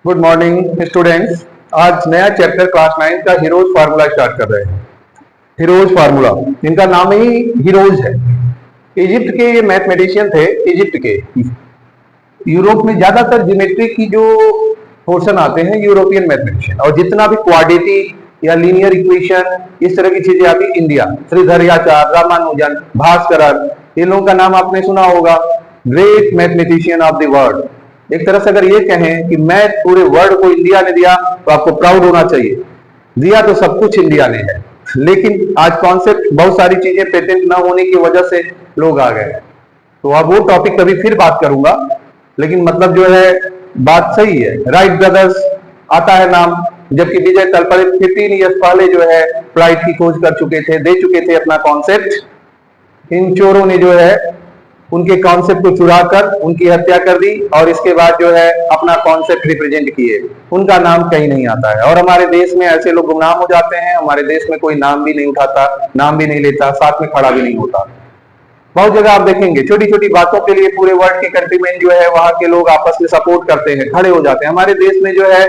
Good morning students. आज नया chapter class 9 का हीरोज फार्मूला स्टार्ट कर रहे हैं। हीरोज फार्मूला, इनका नाम ही हीरोज है। इजिप्ट के ये मैथमेटिशियन थे। इजिप्ट के यूरोप में ज्यादातर ज्योमेट्री की जो पोर्शन आते हैं यूरोपियन मैथमेटिशियन, और जितना भी क्वाड्रेटिक या लीनियर इक्वेशन इस तरह की चीजें आती, इंडिया, श्रीधरयाचार्य, रामानुजन, भास्करन, इन लोगों का नाम आपने सुना होगा। Great mathematician of the world. एक तरह से अगर ये कहें कि मैथ पूरे वर्ल्ड को इंडिया ने दिया तो आपको प्राउड होना चाहिए। दिया तो सब कुछ इंडिया ने है, लेकिन आज कॉन्सेप्ट बहुत सारी चीजें पेटेंट ना होने की वजह से लोग आ गए। तो अब वो टॉपिक कभी फिर बात करूंगा, लेकिन मतलब जो है बात सही है। राइट ब्रदर्स आता है नाम, जबकि विजय तलपड़े 15 ईयर्स पहले जो है फ्लाइट की खोज कर चुके थे, दे चुके थे अपना कॉन्सेप्ट। इन चोरों ने जो है उनके कॉन्सेप्ट को चुरा कर उनकी हत्या कर दी, और इसके बाद जो है अपना कॉन्सेप्ट रिप्रेजेंट किए। उनका नाम कहीं नहीं आता है, और हमारे देश में ऐसे लोग गुमनाम हो जाते हैं। हमारे देश में कोई नाम भी नहीं उठाता, नाम भी नहीं लेता, साथ में खड़ा भी नहीं होता। बहुत जगह आप देखेंगे छोटी छोटी बातों के लिए पूरे वर्ल्ड के कंट्रीमैन जो है वहां के लोग आपस में सपोर्ट करते हैं, खड़े हो जाते हैं। हमारे देश में जो है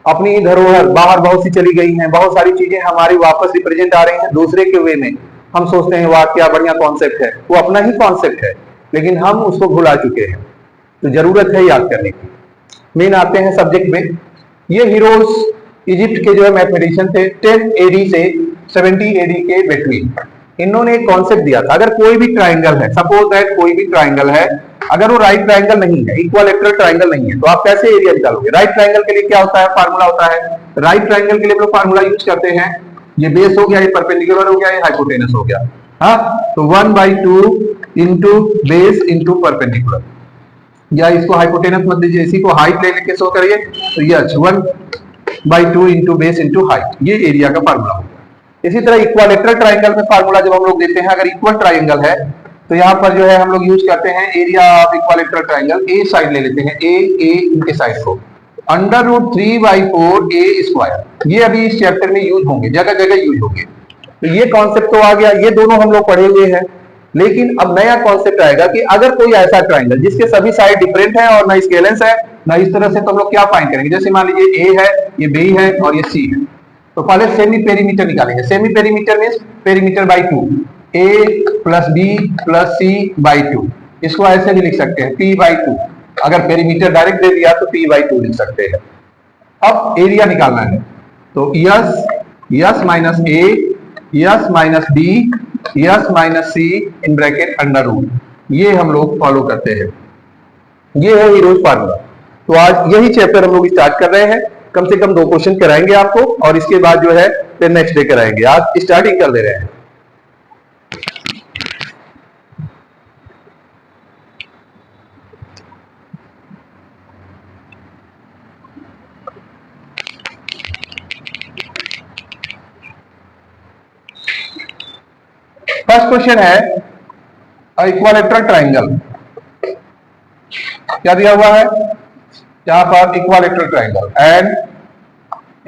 अपनी धरोहर बाहर बहुत सी चली गई हैं, बहुत सारी चीजें हमारी वापस रिप्रेजेंट आ रही हैं दूसरे के वे में। हम सोचते हैं वाह क्या बढ़िया कॉन्सेप्ट है, वो अपना ही कॉन्सेप्ट है, लेकिन हम उसको भुला चुके हैं। तो जरूरत है याद करने की। मेन आते हैं सब्जेक्ट में। ये हीरोज इजिप्ट के जो है मैथमेटिशियन थे। 10 एडी से 70 एडी के बिटवीन इन्होंने एक कॉन्सेप्ट दिया था। अगर कोई भी ट्राइंगल है, सपोज दैट कोई भी ट्राइंगल है, अगर वो राइट ट्राइंगल नहीं है, इक्वालेटरल ट्राइंगल नहीं है, तो आप कैसे एरिया निकालोगे? राइट ट्राइंगल के लिए क्या होता है, फार्मूला होता है। राइट ट्राइंगल के लिए हम लोग फार्मूला यूज करते हैं। ये बेस हो गया, ये परपेंडिकुलर हो गया, ये हाइपोटेनस हो गया। हाँ, तो 1/2 इंटू बेस इंटू परपेंडिकुलर, या इसको हाइपोटेनस मत दीजिए, इसी को हाइट ले लेके शो करिए। तो ये 1/2 इंटू बेस इंटू हाइट, ये एरिया का फार्मूला होगा। इसी तरह इक्वालेटरल ट्राइंगल में फार्मूला जब हम लोग देते हैं, अगर इक्वल ट्राइंगल है तो यहाँ पर जो है हम लोग यूज करते हैं area of equilateral triangle. A side ले लेते हैं, ए इनके साइड को, √3/4 ए स्क्वायर। ये अभी इस चैप्टर में यूज होंगे, जगह जगह यूज होंगे। तो ये कॉन्सेप्ट तो आ गया, ये दोनों हम लोग पढ़े हुए हैं। लेकिन अब नया कॉन्सेप्ट आएगा कि अगर कोई ऐसा ट्राइंगल जिसके सभी साइड डिफरेंट है और ना स्केलेंस है ना इस तरह से, तो हम लोग क्या फाइंड करेंगे? जैसे मान लीजिए ए है, ये बी है और ये सी है, तो पहले सेमी पेरीमीटर निकालेंगे। Semi perimeter means perimeter by 2, a plus b plus c by 2। इसको ऐसे भी लिख सकते हैं p/2। अगर पेरीमीटर डायरेक्ट दे दिया तो p/2 लिख सकते हैं। अब एरिया निकालना है, तो s minus a, s minus b, s minus c in bracket √। ये हम लोग फॉलो करते हैं। ये है हीरोज फार्मूला। तो आज यही चैप्टर हम लोग स्टार्ट कर रहे हैं। कम से कम 2 क्वेश्चन कराएंगे आपको, और इसके बाद जो है फिर नेक्स्ट डे कराएंगे। आज स्टार्टिंग कर दे रहे हैं। फर्स्ट क्वेश्चन है इक्वालेटरल ट्राइंगल। क्या दिया हुआ है यहां पर? Equilateral triangle and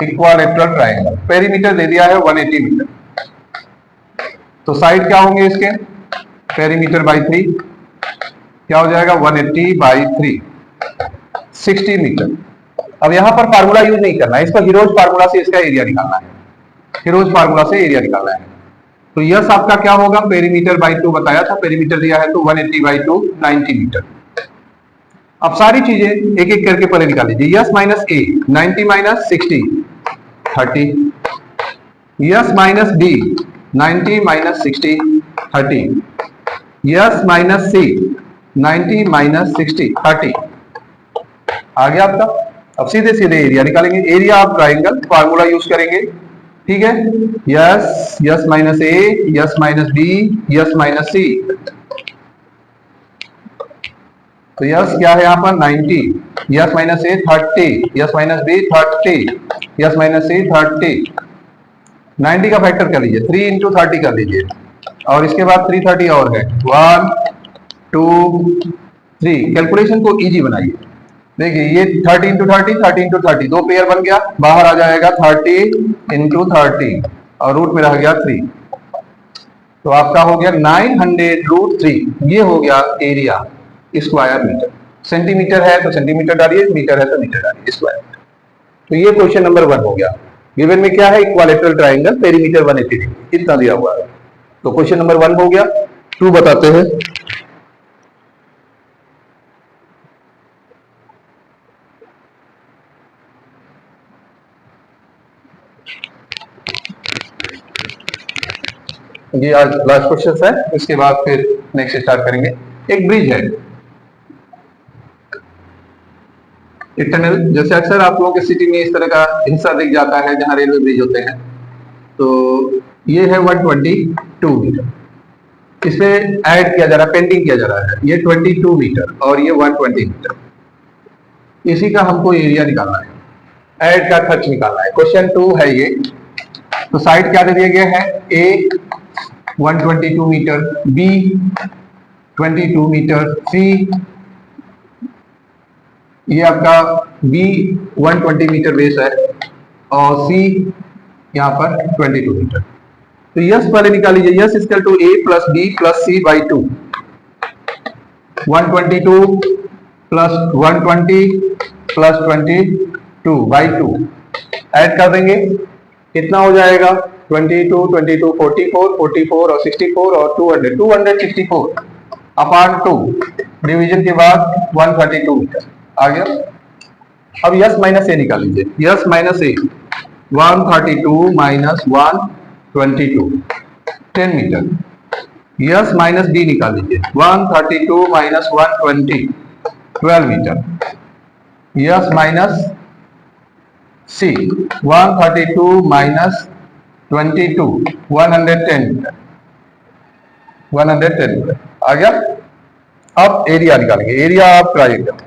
equilateral triangle. Perimeter दे दिया है 180 मीटर। तो साइड क्या होंगे इसके? पेरीमीटर बाई 3, क्या हो जाएगा? 180/3, 60 मीटर। अब यहां पर फार्मूला यूज नहीं करना है, इसका हीरोज फार्मूला से इसका एरिया निकालना है। हीरोज फार्मूला से एरिया निकालना है। तो यस आपका क्या होगा? पेरीमीटर बाई 2 बताया था, पेरीमीटर दिया है तो 180/2, 90 मीटर। अब सारी चीजें एक एक करके पहले निकाल लीजिए। S minus a, 90 minus 60, 30। S minus b, 90 minus 60, 30। S minus c, 90 minus 60, 30। आ गया आपका। अब सीधे सीधे एरिया निकालेंगे। Area of triangle formula use करेंगे, ठीक है। S minus a, s minus b, s minus c. तो यस क्या है यहाँ पर? 90, s minus a 30, s minus b 30, s minus c 30। 90 का फैक्टर कर लीजिए, 3 इंटू 30 कर लीजिए, और इसके बाद 330 और है। 1 2 3। कैलकुलेशन को इजी बनाइए। देखिए ये 30 इंटू 30, 30 इंटू 30, 2 पेयर बन गया, बाहर आ जाएगा 30 इंटू 30, और रूट में रह गया 3। तो आपका हो गया 900√3। ये हो गया एरिया स्क्वायर मीटर। सेंटीमीटर है तो सेंटीमीटर डालिए, मीटर है तो मीटर डालिए, स्क्वायर। तो ये क्वेश्चन नंबर 1 हो गया। गिवन में क्या है, इक्वालेटरल ट्राइंगल, पेरीमीटर 180 डिग्री, इतना दिया हुआ है। तो क्वेश्चन नंबर 1 हो गया। 2 बताते हैं। ये आज लास्ट क्वेश्चन है, इसके बाद फिर नेक्स्ट स्टार्ट करेंगे। एक ब्रिज है, एक टनल, जैसे अक्सर आप लोगों के सिटी में इस तरह का हिस्सा दिख जाता है जहां रेलवे ब्रिज होते हैं। तो ये है 122 मीटर, इसे ऐड किया जा रहा है, पेंटिंग किया जा रहा है। ये 22 मीटर और ये 120 मीटर। इसी का हमको एरिया निकालना है, ऐड का खर्च निकालना है। क्वेश्चन 2 है ये। तो साइड क्या दे दिया गया है, ए 122 मीटर, बी 22 मीटर, सी ये आपका बी 120 मीटर बेस है और सी यहाँ पर 22 मीटर। तो यस पहले निकाल लीजिए, s equal to a plus b plus c by 2, 122 plus 120 plus 22 by 2 add कर देंगे, कितना हो जाएगा 22 22 44 44 और 64 और 200 264 अपान 2, डिवीजन के बाद 132 मीटर आ गया। अब यस माइनस ए निकाल लीजिए, s minus a 132 minus 122 10 metre. S minus d निकाल लीजिए, 132 minus 120 12 metre. S minus c 132 minus 22 110 metre, 110 metre आ गया। अब एरिया निकालेंगे, एरिया आप कराइएगा,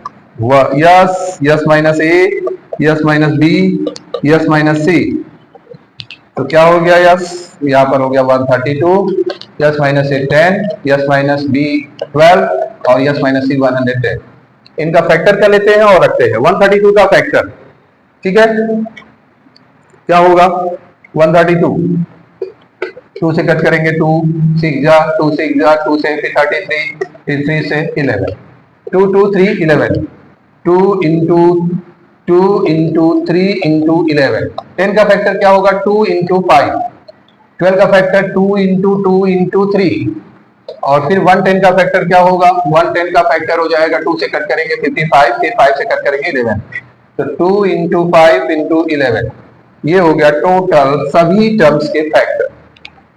s s minus a, s minus b, s minus c. तो क्या हो गया, यस यहाँ पर हो गया 132, यस माइनस ए 10, यस माइनस बी 12 और यस माइनस सी 110। इनका फैक्टर क्या लेते हैं और रखते हैं, 132 का फैक्टर, ठीक है। क्या होगा 132, 2 से कट करेंगे 2 6 जा 2 6 जा 2 से फिर 33, फिर 3 से 11, 2 2 3 11, 2 इंटू 3 इंटू 11। 10 का फैक्टर क्या होगा 2 इंटू 5, 12 का फैक्टर 2 इंटू 2 इंटू 3 और फिर 110 का फैक्टर क्या होगा, 110 का फैक्टर हो जाएगा 2 से कट करेंगे 55, फिर 5 से कट करेंगे 11। तो 2 इंटू 5 इंटू 11, ये हो गया टोटल सभी टर्म्स के फैक्टर।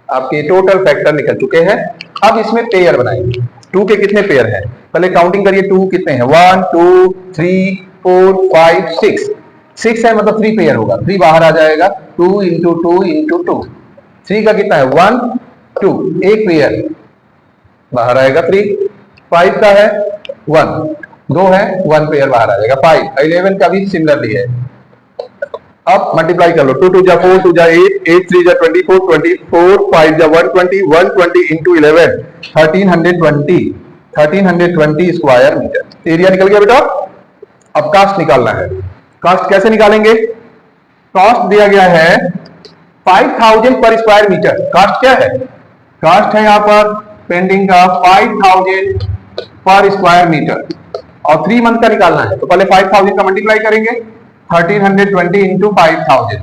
आपके टोटल फैक्टर निकल चुके हैं। अब इसमें पेयर बनाएंगे, 2 के कितने पेयर हैं, पहले काउंटिंग करिए 2 कितने हैं, 1 2 3 4 5 6, 6 है मतलब 3 पेयर होगा, 3 बाहर आ जाएगा, 2 इंटू 2 इंटू 2, 3 का कितना है 1 2, एक पेयर बाहर आएगा 3, 5 का है 1, 2 है 1 पेयर बाहर आ जाएगा 5, 11 का भी सिमिलरली है। अब मल्टीप्लाई कर लो, 2 2 जा 4, 2 जा 8, 8 3 जा 24, 24 5 जा 120, 120 इंटू 11 1320, 1320 स्क्वायर मीटर। एरिया निकल गया बेटा। अब कास्ट निकालना है। कास्ट कैसे निकालेंगे, कास्ट दिया गया है 5000 पर स्क्वायर मीटर। कास्ट क्या है, कास्ट है यहाँ पर पेंटिंग का 5000 पर स्क्वायर मीटर और 3 मंथ का निकालना है। तो पहले 5000 का मल्टीप्लाई करेंगे 1320 इंटू 5000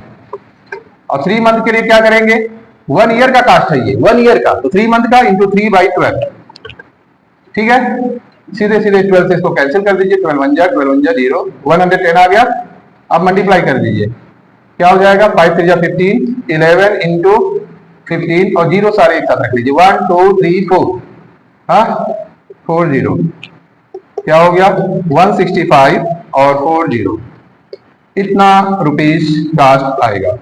और 3 मंथ के लिए क्या करेंगे, 1 ईयर का कास्ट है ये, 1 ईयर का, तो 3 मंथ का इंटू 3/12, ठीक है। सीधे सीधे 12 से इसको कैंसिल कर दीजिए, 12 1 जा 0, 110 आ गया। अब मल्टीप्लाई कर दीजिए, क्या हो जाएगा 5 3 जा 15, 11 इंटू 15 और 0 सारे एक साथ रख लीजिए, 1 2 3 4, हाँ 40, क्या हो गया 165 और 40, इतना रुपीस कास्ट आएगा।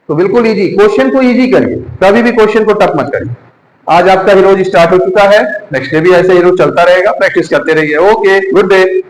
तो बिल्कुल इजी, क्वेश्चन को इजी करिए, कभी भी क्वेश्चन को टफ मत करिए। आज आपका हीरोज स्टार्ट हो चुका है, नेक्स्ट डे भी ऐसे हीरोज चलता रहेगा, प्रैक्टिस करते रहिए। Okay, good day.